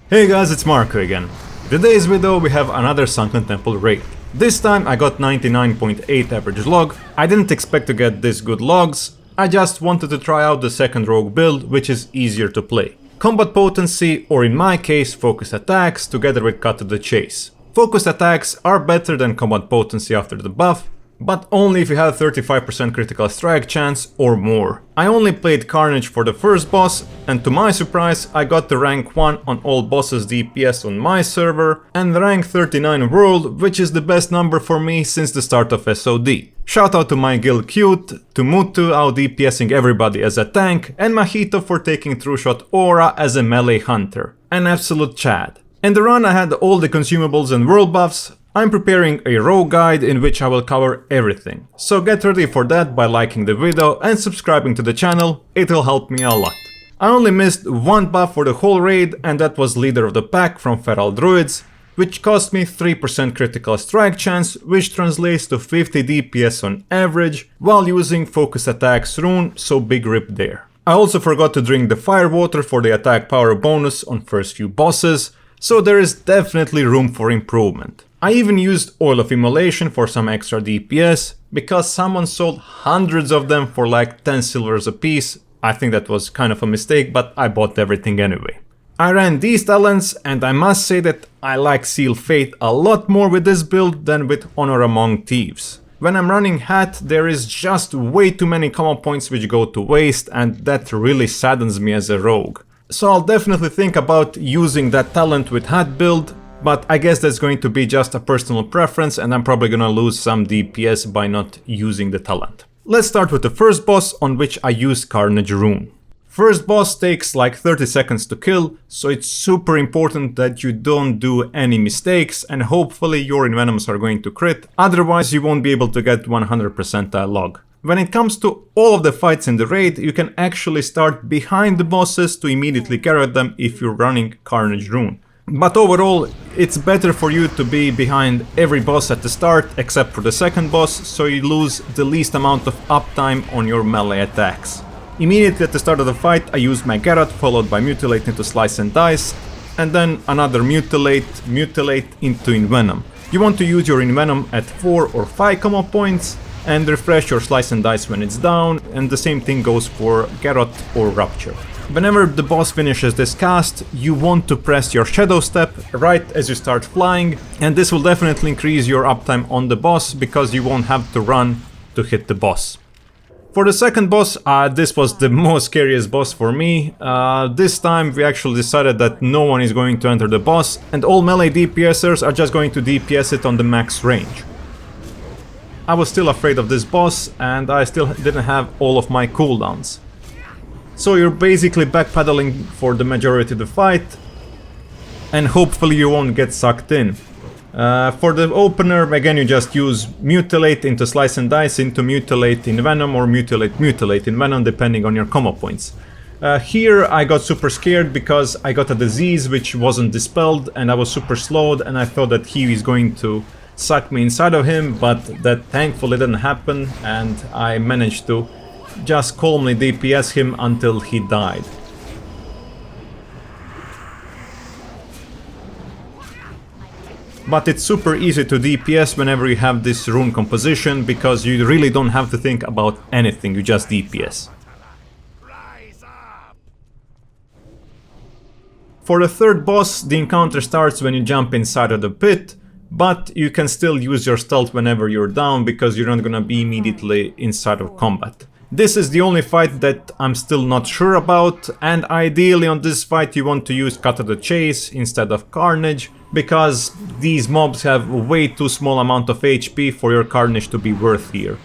Hey guys, it's Marco again. In today's video we have another Sunken Temple raid. This time I got 99.8 average log. I didn't expect to get this good logs, I just wanted to try out the second rogue build, which is easier to play. Combat potency, or in my case focus attacks, together with cut to the chase. Focus attacks are better than combat potency after the buff, but only if you have 35% critical strike chance or more. I only played Carnage for the first boss, and to my surprise I got the rank 1 on all bosses DPS on my server, and rank 39 world, which is the best number for me since the start of SoD. Shout out to my guild Cute, to Mutu out DPSing everybody as a tank, and Mahito for taking True Shot Aura as a melee hunter. An absolute Chad. In the run I had all the consumables and world buffs. I'm preparing a rogue guide in which I will cover everything, so get ready for that by liking the video and subscribing to the channel, it'll help me a lot. I only missed one buff for the whole raid, and that was Leader of the Pack from Feral Druids, which cost me 3% critical strike chance, which translates to 50 DPS on average, while using Focus Attacks rune, so big rip there. I also forgot to drink the fire water for the attack power bonus on first few bosses, so there is definitely room for improvement. I even used Oil of Immolation for some extra DPS, because someone sold hundreds of them for like 10 silvers a piece. I think that was kind of a mistake, but I bought everything anyway. I ran these talents, and I must say that I like Seal Fate a lot more with this build than with Honor Among Thieves. When I'm running Hat, there is just way too many common points which go to waste, and that really saddens me as a rogue. So I'll definitely think about using that talent with Hat build, but I guess that's going to be just a personal preference, and I'm probably gonna lose some DPS by not using the talent. Let's start with the first boss, on which I used Carnage rune. First boss takes like 30 seconds to kill, so it's super important that you don't do any mistakes, and hopefully your envenoms are going to crit, otherwise you won't be able to get 100% log. When it comes to all of the fights in the raid, you can actually start behind the bosses to immediately carry them if you're running Carnage rune. But overall, it's better for you to be behind every boss at the start, except for the second boss, so you lose the least amount of uptime on your melee attacks. Immediately at the start of the fight, I used my Garrote, followed by Mutilate into Slice and Dice, and then another Mutilate into Envenom. You want to use your Envenom at 4 or 5 combo points, and refresh your Slice and Dice when it's down, and the same thing goes for Garrote or Rupture. Whenever the boss finishes this cast, you want to press your Shadow Step right as you start flying, and this will definitely increase your uptime on the boss, because you won't have to run to hit the boss. For the second boss, this was the most scariest boss for me. This time we actually decided that no one is going to enter the boss, and all melee DPSers are just going to DPS it on the max range. I was still afraid of this boss, and I still didn't have all of my cooldowns. So you're basically backpedaling for the majority of the fight, and hopefully you won't get sucked in. For the opener, again, you just use Mutilate into Slice and Dice into Mutilate Envenom, or Mutilate Envenom, depending on your combo points. Here I got super scared because I got a disease which wasn't dispelled, and I was super slowed, and I thought that he is going to suck me inside of him, but that thankfully didn't happen, and I managed to just calmly DPS him until he died. But it's super easy to DPS whenever you have this rune composition, because you really don't have to think about anything, you just DPS. For the third boss, the encounter starts when you jump inside of the pit, but you can still use your stealth whenever you're down, because you're not gonna be immediately inside of combat. This is the only fight that I'm still not sure about, and ideally on this fight you want to use Cut to the Chase instead of Carnage, because these mobs have way too small amount of HP for your Carnage to be worth here.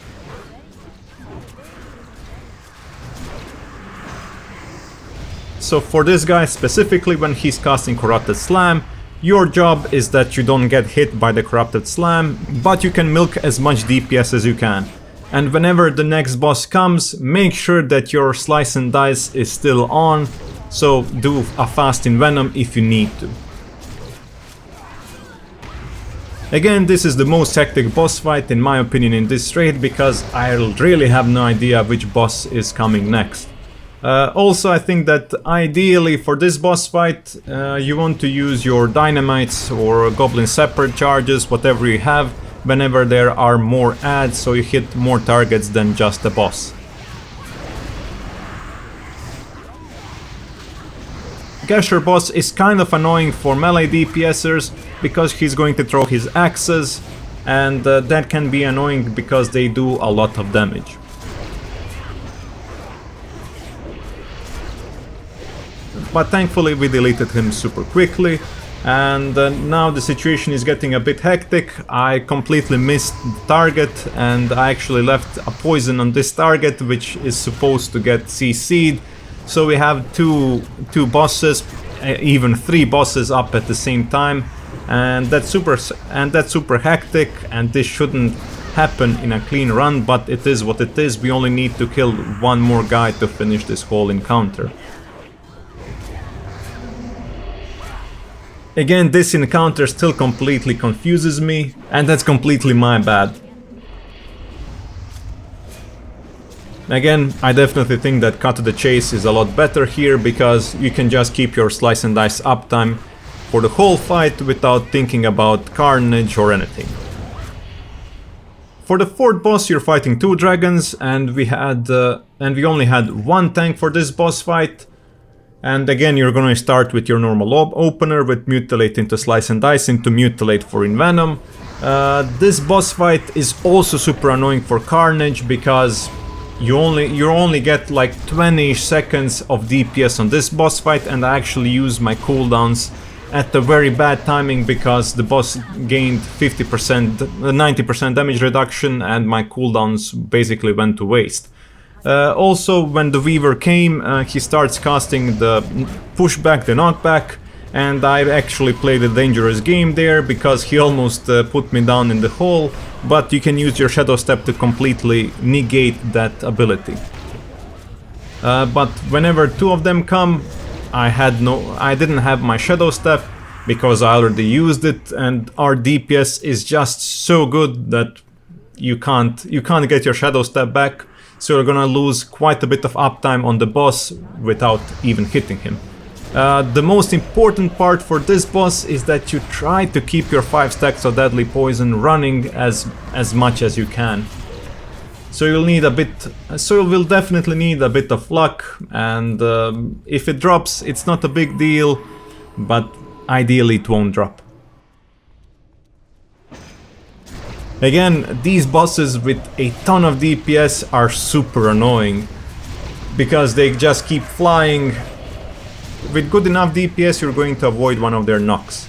So for this guy specifically, when he's casting Corrupted Slam, your job is that you don't get hit by the Corrupted Slam, but you can milk as much DPS as you can. And whenever the next boss comes, make sure that your Slice and Dice is still on, so do a fast Envenom if you need to. Again, this is the most hectic boss fight in my opinion in this raid, because I really have no idea which boss is coming next. Also, I think that ideally for this boss fight, you want to use your dynamites or goblin separate charges, whatever you have, whenever there are more adds, so you hit more targets than just the boss. Gasher boss is kind of annoying for melee DPSers because he's going to throw his axes, and that can be annoying because they do a lot of damage. But thankfully we deleted him super quickly, and now the situation is getting a bit hectic. I completely missed the target, and I actually left a poison on this target which is supposed to get CC'd. So we have two bosses, even 3 bosses up at the same time, and that's super hectic, and this shouldn't happen in a clean run, but it is what it is. We only need to kill one more guy to finish this whole encounter. Again, this encounter still completely confuses me, and that's completely my bad. Again, I definitely think that Cut to the Chase is a lot better here, because you can just keep your slice and dice uptime for the whole fight without thinking about carnage or anything. For the 4th boss you're fighting 2 dragons, and we only had 1 tank for this boss fight. And again, you're gonna start with your normal opener with Mutilate into Slice and Dice into Mutilate for Envenom. This boss fight is also super annoying for Carnage, because you only get like 20-ish seconds of DPS on this boss fight, and I actually use my cooldowns at a very bad timing because the boss gained 90% damage reduction and my cooldowns basically went to waste. Also, when the Weaver came, he starts casting the pushback, the knockback, and I actually played a dangerous game there because he almost put me down in the hole, but you can use your Shadow Step to completely negate that ability. But whenever 2 of them come, I didn't have my Shadow Step because I already used it, and our DPS is just so good that you can't get your Shadow Step back. So you're gonna lose quite a bit of uptime on the boss without even hitting him. The most important part for this boss is that you try to keep your 5 stacks of deadly poison running as much as you can. So you will definitely need a bit of luck, and if it drops, it's not a big deal, but ideally it won't drop. Again, these bosses with a ton of DPS are super annoying, because they just keep flying. With good enough DPS, you're going to avoid one of their knocks.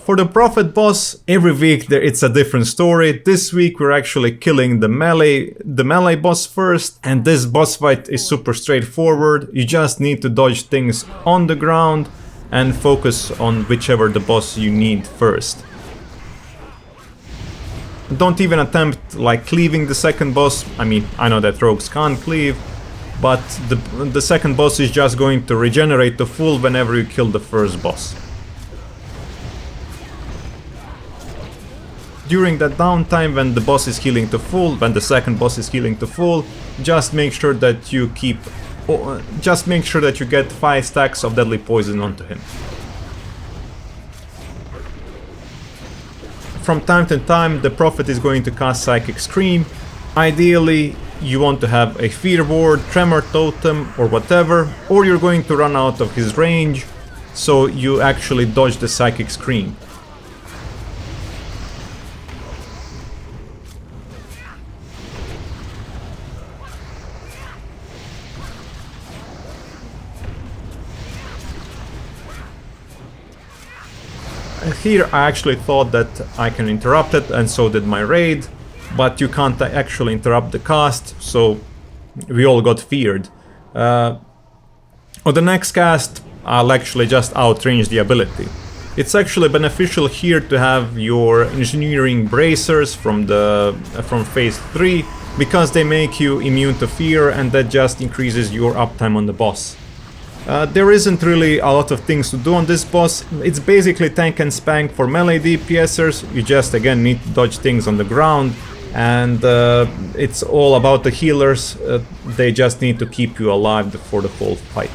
For the Prophet boss, every week it's a different story. This week we're actually killing the melee boss first, and this boss fight is super straightforward. You just need to dodge things on the ground and focus on whichever the boss you need first. Don't even attempt like cleaving the second boss. I mean, I know that rogues can't cleave, but the second boss is just going to regenerate to full whenever you kill the first boss. During that downtime, when the boss is healing to full, when the second boss is healing to full, just make sure that you get 5 stacks of deadly poison onto him. From time to time, the Prophet is going to cast Psychic Scream. Ideally, you want to have a Fear Ward, Tremor Totem, or whatever, or you're going to run out of his range, so you actually dodge the Psychic Scream. Here I actually thought that I can interrupt it, and so did my raid, but you can't actually interrupt the cast, so we all got feared. On the next cast, I'll actually just outrange the ability. It's actually beneficial here to have your engineering bracers from phase 3, because they make you immune to fear, and that just increases your uptime on the boss. There isn't really a lot of things to do on this boss. It's basically tank and spank for melee DPSers. You just again need to dodge things on the ground, And it's all about the healers. They just need to keep you alive for the whole fight.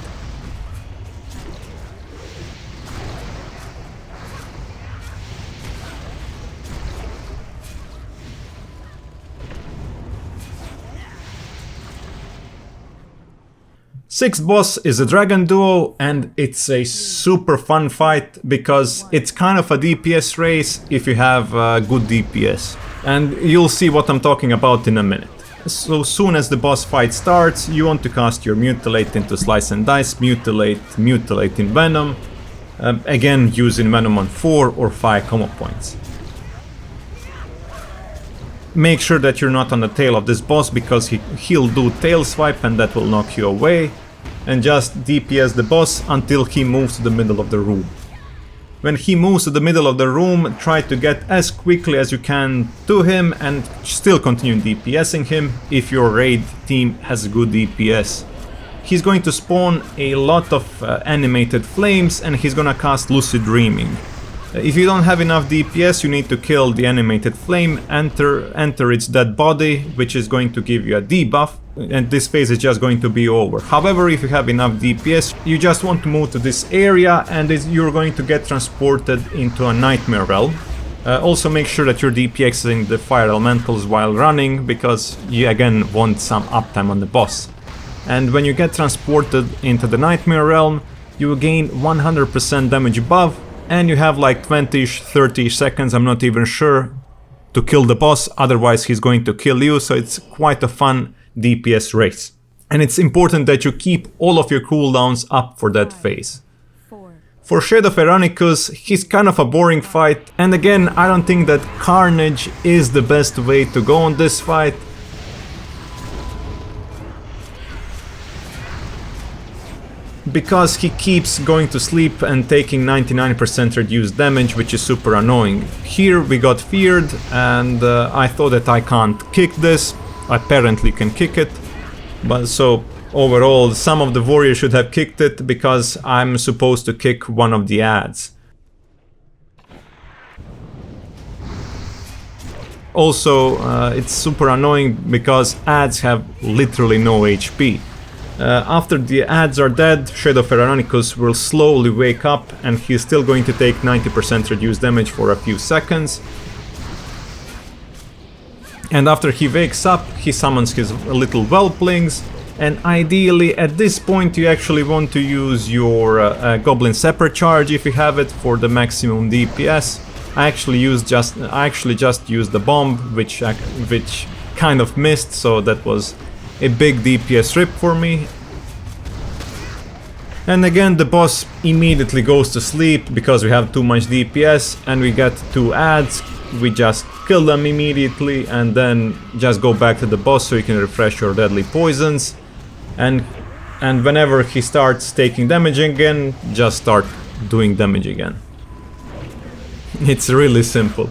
Sixth boss is a dragon duo, and it's a super fun fight because it's kind of a DPS race if you have good DPS. And you'll see what I'm talking about in a minute. So soon as the boss fight starts, you want to cast your Mutilate into Slice and Dice, Mutilate in Venom, again using Venom on 4 or 5 combo points. Make sure that you're not on the tail of this boss because he'll do tail swipe and that will knock you away. And just DPS the boss until he moves to the middle of the room. When he moves to the middle of the room, try to get as quickly as you can to him and still continue DPSing him if your raid team has good DPS. He's going to spawn a lot of animated flames and he's gonna cast Lucid Dreaming. If you don't have enough DPS, you need to kill the animated flame, enter its dead body, which is going to give you a debuff, and this phase is just going to be over. However, if you have enough DPS, you just want to move to this area and you're going to get transported into a Nightmare Realm. Also make sure that you're DPSing the fire elementals while running, because you again want some uptime on the boss. And when you get transported into the Nightmare Realm, you gain 100% damage buff, and you have like 20-30 seconds, I'm not even sure, to kill the boss, otherwise he's going to kill you, so it's quite a fun DPS race. And it's important that you keep all of your cooldowns up for that phase. For Shade of Eranikus, he's kind of a boring fight, and again, I don't think that Carnage is the best way to go on this fight. Because he keeps going to sleep and taking 99% reduced damage, which is super annoying. Here we got feared, and I thought that I can't kick this. Apparently can kick it, but so overall some of the warriors should have kicked it because I'm supposed to kick one of the ads. Also, it's super annoying because ads have literally no HP. After the ads are dead, Shade of Eranikus will slowly wake up and he's still going to take 90% reduced damage for a few seconds. And after he wakes up, he summons his little whelplings, and ideally at this point you actually want to use your Goblin Separate Charge if you have it for the maximum DPS. I actually just used the bomb, which kind of missed, so that was a big DPS rip for me. And again the boss immediately goes to sleep because we have too much DPS, and we get 2 ads. We just kill them immediately and then just go back to the boss so you can refresh your deadly poisons. And whenever he starts taking damage again, just start doing damage again. It's really simple.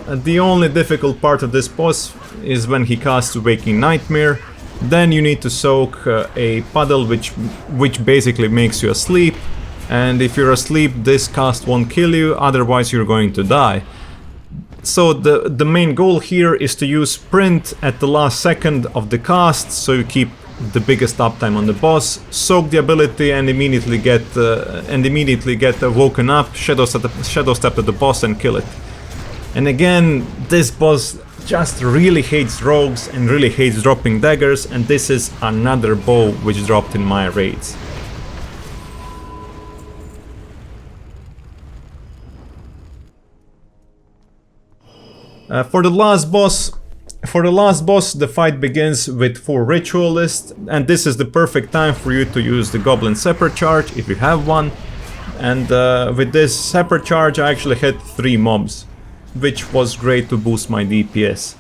The only difficult part of this boss is when he casts Waking Nightmare. Then you need to soak a puddle which basically makes you asleep. And if you're asleep, this cast won't kill you, otherwise you're going to die. So the main goal here is to use sprint at the last second of the cast, so you keep the biggest uptime on the boss, soak the ability and immediately get woken up, shadow step to the boss and kill it. And again, this boss just really hates rogues and really hates dropping daggers, and this is another bow which dropped in my raids. For the last boss, the fight begins with 4 ritualists, and this is the perfect time for you to use the Goblin Separate Charge if you have one. And with this Separate Charge I actually hit 3 mobs, which was great to boost my DPS.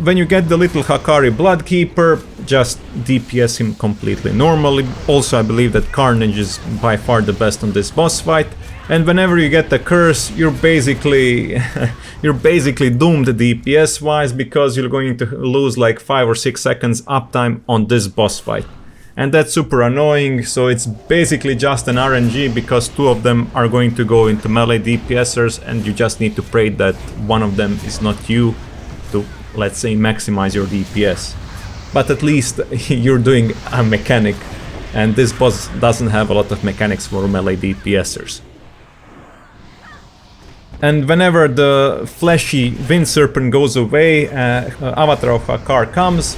When you get the little Hakkari Bloodkeeper, just DPS him completely normally. Also I believe that Carnage is by far the best on this boss fight. And whenever you get the curse, you're basically doomed DPS wise, because you're going to lose like 5 or 6 seconds uptime on this boss fight. and that's super annoying. So it's basically just an RNG because two of them are going to go into melee DPSers, and you just need to pray that one of them is not you to, let's say, maximize your DPS. But at least you're doing a mechanic, and this boss doesn't have a lot of mechanics for melee DPSers. And whenever the fleshy wind serpent goes away, Avatar of Hakkar comes,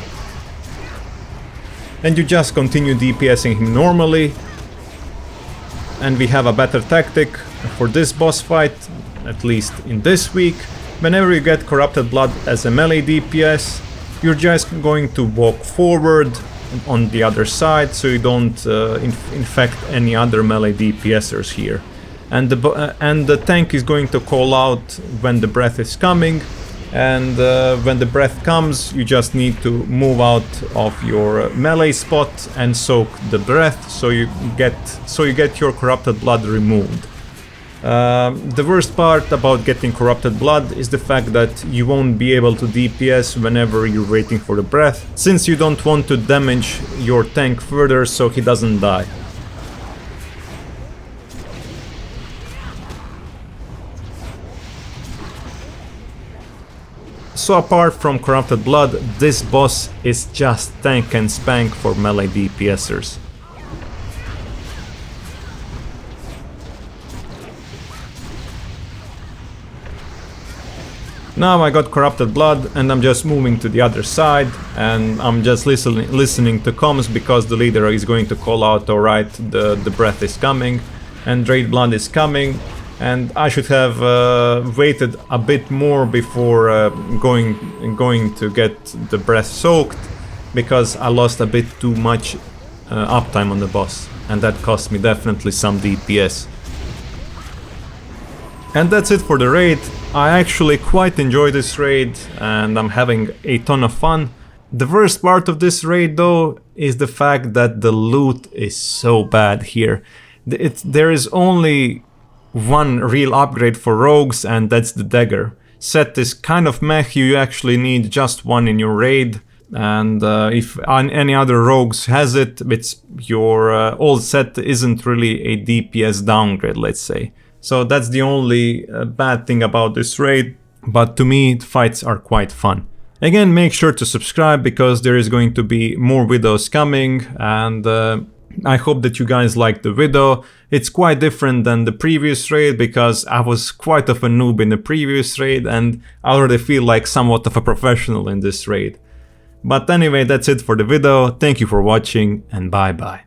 and you just continue DPSing him normally. And we have a better tactic for this boss fight, at least in this week. Whenever you get Corrupted Blood as a melee DPS, you're just going to walk forward on the other side, so you don't infect any other melee DPSers here. And the tank is going to call out when the breath is coming, and when the breath comes, you just need to move out of your melee spot and soak the breath, so you get your Corrupted Blood removed. The worst part about getting Corrupted Blood is the fact that you won't be able to DPS whenever you're waiting for the breath, since you don't want to damage your tank further so he doesn't die. So apart from Corrupted Blood, this boss is just tank and spank for melee DPSers. Now I got Corrupted Blood and I'm just moving to the other side, and I'm just listening to comms because the leader is going to call out, alright, the breath is coming and Dread Blood is coming. And I should have waited a bit more before going to get the breath soaked, because I lost a bit too much uptime on the boss, and that cost me definitely some DPS. And that's it for the raid. I actually quite enjoy this raid and I'm having a ton of fun. The worst part of this raid though is the fact that the loot is so bad here. There is only one real upgrade for rogues, and that's the dagger. Set is kind of meh, you actually need just one in your raid, and if any other rogues has it, it's your old set isn't really a DPS downgrade, let's say. So that's the only bad thing about this raid, but to me fights are quite fun. Again, make sure to subscribe because there is going to be more videos coming, and I hope that you guys liked the video. It's quite different than the previous raid because I was quite of a noob in the previous raid and I already feel like somewhat of a professional in this raid. But anyway, that's it for the video. Thank you for watching and bye bye.